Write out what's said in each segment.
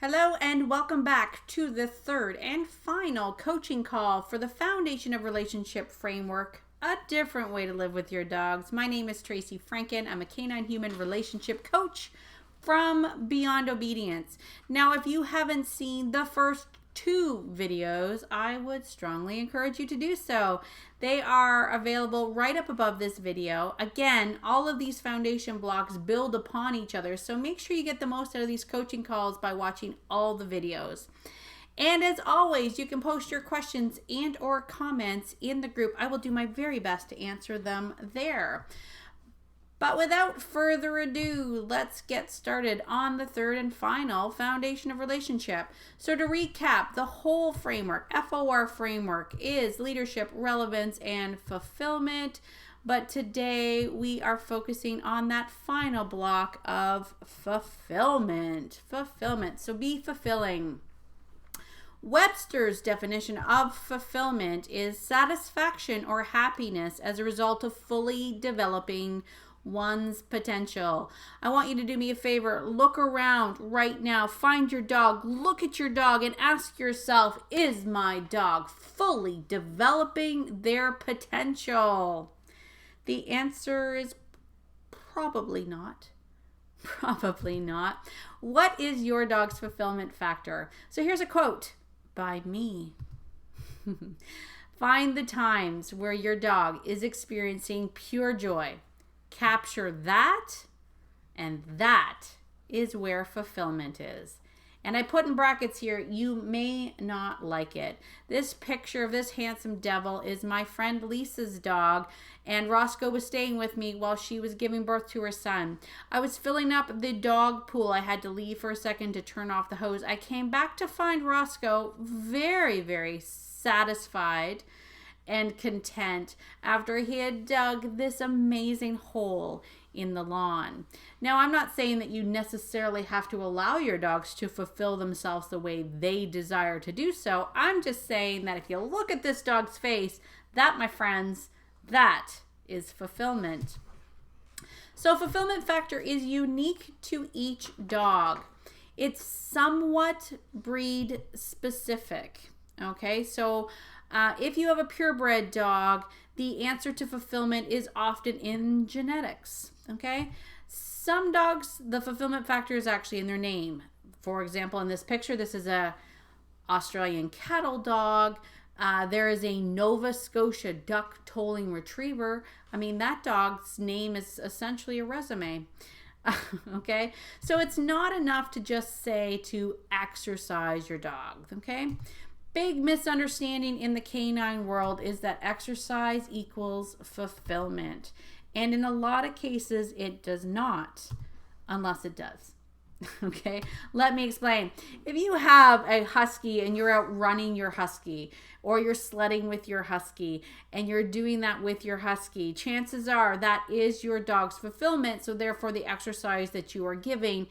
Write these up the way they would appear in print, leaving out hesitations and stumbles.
Hello and welcome back to the third and final coaching call for the Foundation of Relationship Framework, a different way to live with your dogs. My name is Tracy Franken. I'm a canine human relationship coach from Beyond Obedience. Now, if you haven't seen the first two videos, I would strongly encourage you to do so. They are available right up above this video. Again, all of these foundation blocks build upon each other, so make sure you get the most out of these coaching calls by watching all the videos. And as always, you can post your questions and or comments in the group. I will do my very best to answer them there. But without further ado, let's get started on the third and final foundation of relationship. So to recap, the whole framework, FOR framework, is leadership, relevance, and fulfillment. But today we are focusing on that final block of fulfillment. So be fulfilling. Webster's definition of fulfillment is satisfaction or happiness as a result of fully developing one's potential. I want you to do me a favor. Look around right now. Find your dog. Look at your dog and ask yourself, is my dog fully developing their potential? The answer is probably not. Probably not. What is your dog's fulfillment factor? So here's a quote by me. Find the times where your dog is experiencing pure joy. Capture that, and that is where fulfillment is. And I put in brackets here, you may not like it. This picture of this handsome devil is my friend Lisa's dog, and Roscoe was staying with me while she was giving birth to her son. I was filling up the dog pool. I had to leave for a second to turn off the hose. I came back to find Roscoe very, very satisfied and content after he had dug this amazing hole in the lawn. Now, I'm not saying that you necessarily have to allow your dogs to fulfill themselves the way they desire to do so. I'm just saying that if you look at this dog's face, that, my friends, that is fulfillment. So fulfillment factor is unique to each dog. It's somewhat breed specific. Okay, so if you have a purebred dog, the answer to fulfillment is often in genetics, okay? Some dogs, the fulfillment factor is actually in their name. For example, in this picture, this is a Australian cattle dog. There is a Nova Scotia duck tolling retriever. I mean, that dog's name is essentially a resume. Okay, so it's not enough to just say to exercise your dog, okay? Big misunderstanding in the canine world is that exercise equals fulfillment. And in a lot of cases, it does not, unless it does. Okay, let me explain. If you have a husky and you're out running your husky, or you're sledding with your husky, and you're doing that with your husky, chances are that is your dog's fulfillment. So therefore, the exercise that you are giving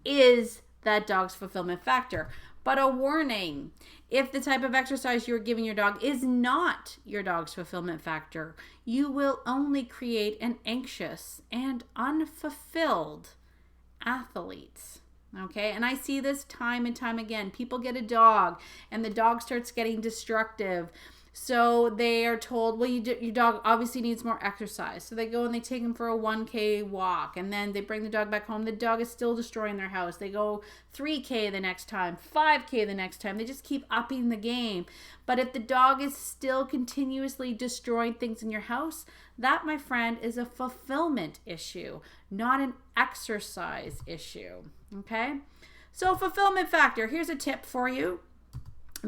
is that dog's fulfillment factor. But a warning, if the type of exercise you're giving your dog is not your dog's fulfillment factor, you will only create an anxious and unfulfilled athlete. Okay, and I see this time and time again. People get a dog and the dog starts getting destructive. So they are told, well, your dog obviously needs more exercise. So they go and they take him for a 1K walk. And then they bring the dog back home. The dog is still destroying their house. They go 3K the next time, 5K the next time. They just keep upping the game. But if the dog is still continuously destroying things in your house, that, my friend, is a fulfillment issue, not an exercise issue. Okay? So fulfillment factor, here's a tip for you.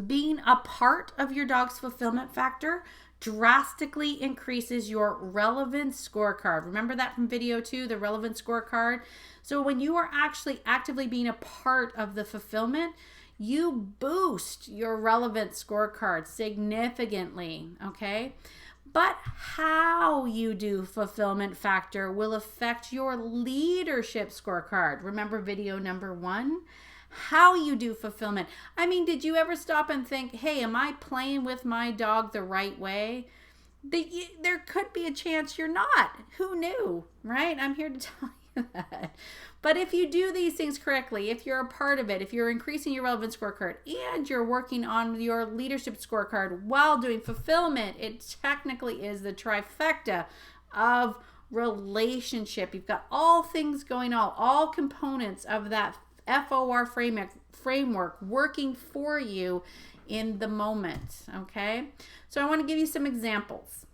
Being a part of your dog's fulfillment factor drastically increases your relevance scorecard. Remember that from video 2, the relevance scorecard? So when you are actually actively being a part of the fulfillment, you boost your relevance scorecard significantly, okay? But how you do fulfillment factor will affect your leadership scorecard. Remember video number 1? How you do fulfillment. I mean, did you ever stop and think, hey, am I playing with my dog the right way? There could be a chance you're not. Who knew, right? I'm here to tell that. But if you do these things correctly, if you're a part of it, if you're increasing your relevant scorecard and you're working on your leadership scorecard while doing fulfillment, it technically is the trifecta of relationship. You've got all things going on, all components of that FOR framework working for you in the moment. Okay, so I want to give you some examples.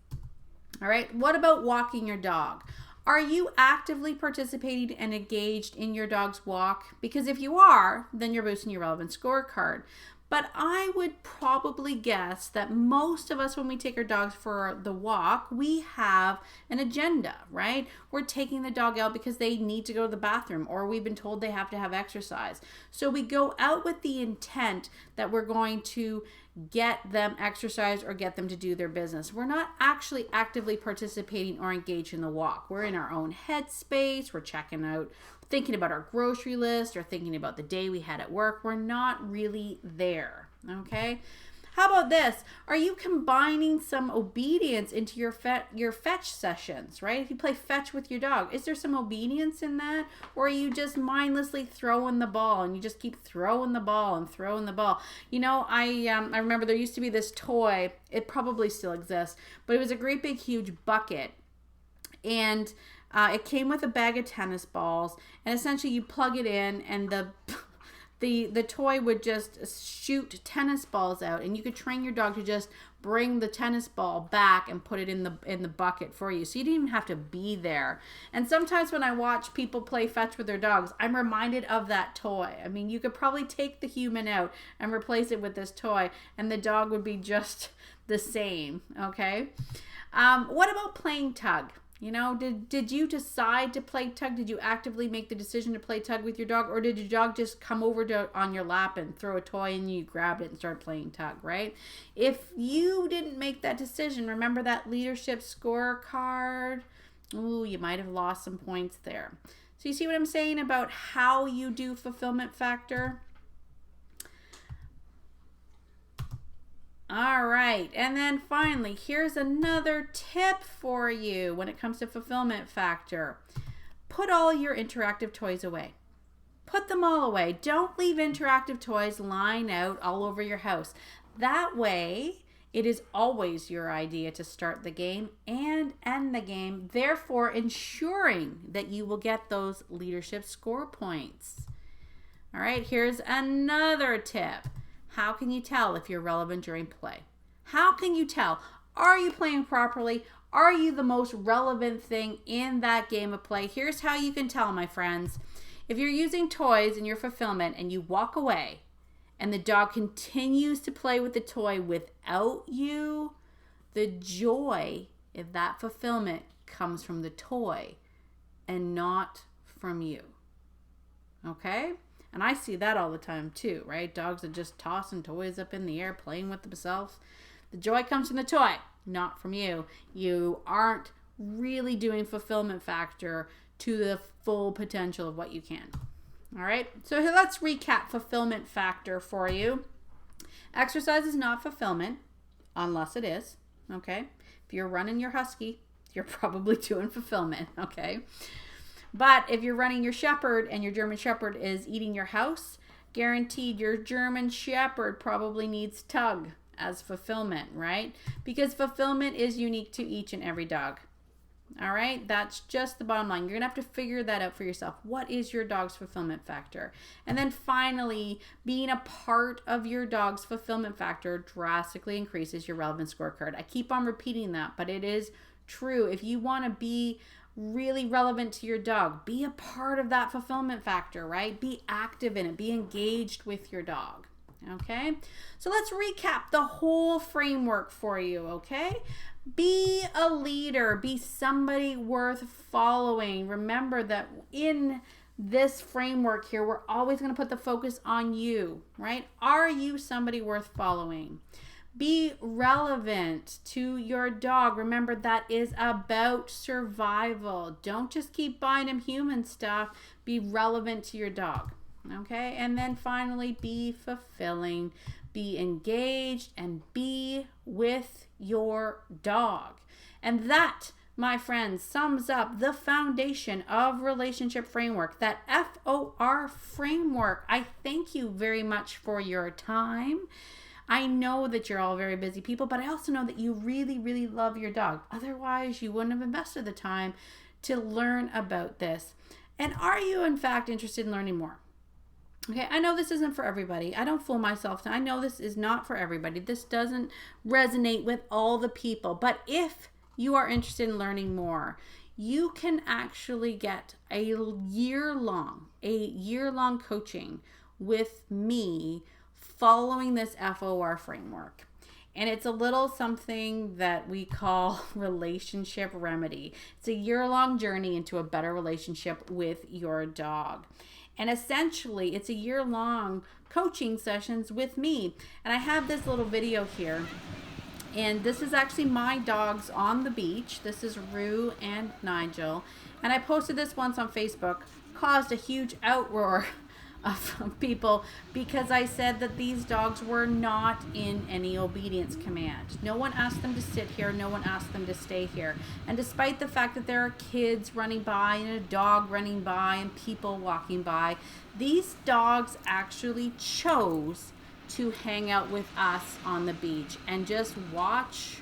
All right, what about walking your dog? Are you actively participating and engaged in your dog's walk? Because if you are, then you're boosting your relevant scorecard. But I would probably guess that most of us, when we take our dogs for the walk, we have an agenda, right? We're taking the dog out because they need to go to the bathroom, or we've been told they have to have exercise. So we go out with the intent that we're going to get them exercise or get them to do their business. We're not actually actively participating or engaged in the walk. We're in our own headspace. We're checking out, thinking about our grocery list or thinking about the day we had at work. We're not really there. Okay. How about this? Are you combining some obedience into your fetch sessions, right? If you play fetch with your dog, is there some obedience in that? Or are you just mindlessly throwing the ball and you just keep throwing the ball and throwing the ball? You know, I remember there used to be this toy, it probably still exists, but it was a great big huge bucket. And it came with a bag of tennis balls, and essentially you plug it in and the toy would just shoot tennis balls out, and you could train your dog to just bring the tennis ball back and put it in the bucket for you. So you didn't even have to be there. And sometimes when I watch people play fetch with their dogs, I'm reminded of that toy. I mean, you could probably take the human out and replace it with this toy, and the dog would be just the same, okay? What about playing tug? You know, did you decide to play tug? Did you actively make the decision to play tug with your dog? Or did your dog just come over on your lap and throw a toy and you grabbed it and started playing tug, right? If you didn't make that decision, remember that leadership scorecard? Ooh, you might have lost some points there. So you see what I'm saying about how you do fulfillment factor? All right, and then finally, here's another tip for you when it comes to fulfillment factor. Put all your interactive toys away. Put them all away. Don't leave interactive toys lying out all over your house. That way, it is always your idea to start the game and end the game, therefore ensuring that you will get those leadership score points. All right, here's another tip. How can you tell if you're relevant during play? How can you tell? Are you playing properly? Are you the most relevant thing in that game of play? Here's how you can tell, my friends. If you're using toys in your fulfillment and you walk away and the dog continues to play with the toy without you, the joy of that fulfillment comes from the toy and not from you. Okay? And I see that all the time too, right? Dogs are just tossing toys up in the air, playing with themselves. The joy comes from the toy, not from you. You aren't really doing fulfillment factor to the full potential of what you can. All right, so let's recap fulfillment factor for you. Exercise is not fulfillment, unless it is, okay? If you're running your husky, you're probably doing fulfillment, okay? But if you're running your shepherd and your German shepherd is eating your house, guaranteed your German shepherd probably needs tug as fulfillment, right? Because fulfillment is unique to each and every dog. All right, that's just the bottom line. You're gonna have to figure that out for yourself. What is your dog's fulfillment factor? And then finally, being a part of your dog's fulfillment factor drastically increases your relevant scorecard. I keep on repeating that, but it is true. If you want to be really relevant to your dog, be a part of that fulfillment factor, right? Be active in it, be engaged with your dog. Okay, so let's recap the whole framework for you. Okay, be a leader, be somebody worth following. Remember that in this framework here, we're always going to put the focus on you, right? Are you somebody worth following? Be relevant to your dog. Remember, that is about survival. Don't just keep buying him human stuff. Be relevant to your dog. Okay? And then finally, be fulfilling. Be engaged and be with your dog. And that, my friends, sums up the foundation of relationship framework, that FOR framework. I thank you very much for your time. I know that you're all very busy people, but I also know that you really, really love your dog. Otherwise, you wouldn't have invested the time to learn about this. And are you, in fact, interested in learning more? Okay, I know this isn't for everybody. I don't fool myself. I know this is not for everybody. This doesn't resonate with all the people. But if you are interested in learning more, you can actually get a year-long coaching with me following this FOR framework. And it's a little something that we call relationship remedy. It's a year-long journey into a better relationship with your dog. And essentially, it's a year-long coaching sessions with me. And I have this little video here. And this is actually my dogs on the beach. This is Rue and Nigel. And I posted this once on Facebook. Caused a huge outroar of people because I said that these dogs were not in any obedience command. No one asked them to sit here. No one asked them to stay here. And despite the fact that there are kids running by and a dog running by and people walking by, these dogs actually chose to hang out with us on the beach and just watch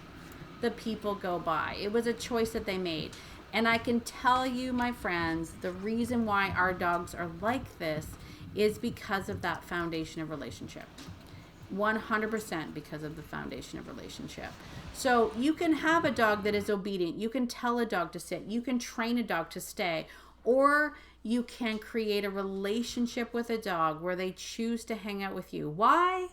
the people go by. It was a choice that they made. And I can tell you, my friends, the reason why our dogs are like this is because of that foundation of relationship. 100% because of the foundation of relationship. So you can have a dog that is obedient. You can tell a dog to sit. You can train a dog to stay. Or you can create a relationship with a dog where they choose to hang out with you. Why?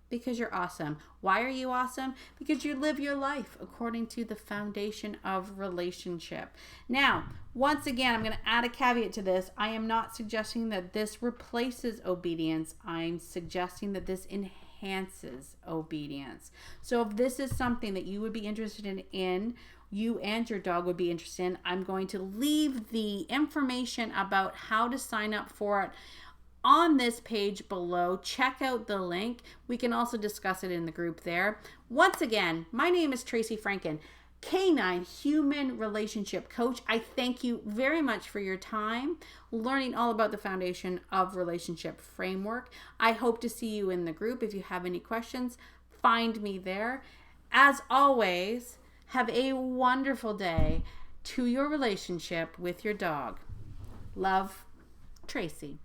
Because you're awesome. Why are you awesome? Because you live your life according to the foundation of relationship. Now, once again, I'm going to add a caveat to this. I am not suggesting that this replaces obedience. I'm suggesting that this enhances obedience. So if this is something that you would be interested in, you and your dog would be interested in, I'm going to leave the information about how to sign up for it on this page below. Check out the link. We can also discuss it in the group there. Once again, my name is Tracy Franken, Canine Human Relationship Coach. I thank you very much for your time learning all about the foundation of relationship framework. I hope to see you in the group. If you have any questions, find me there. As always, have a wonderful day to your relationship with your dog. Love, Tracy.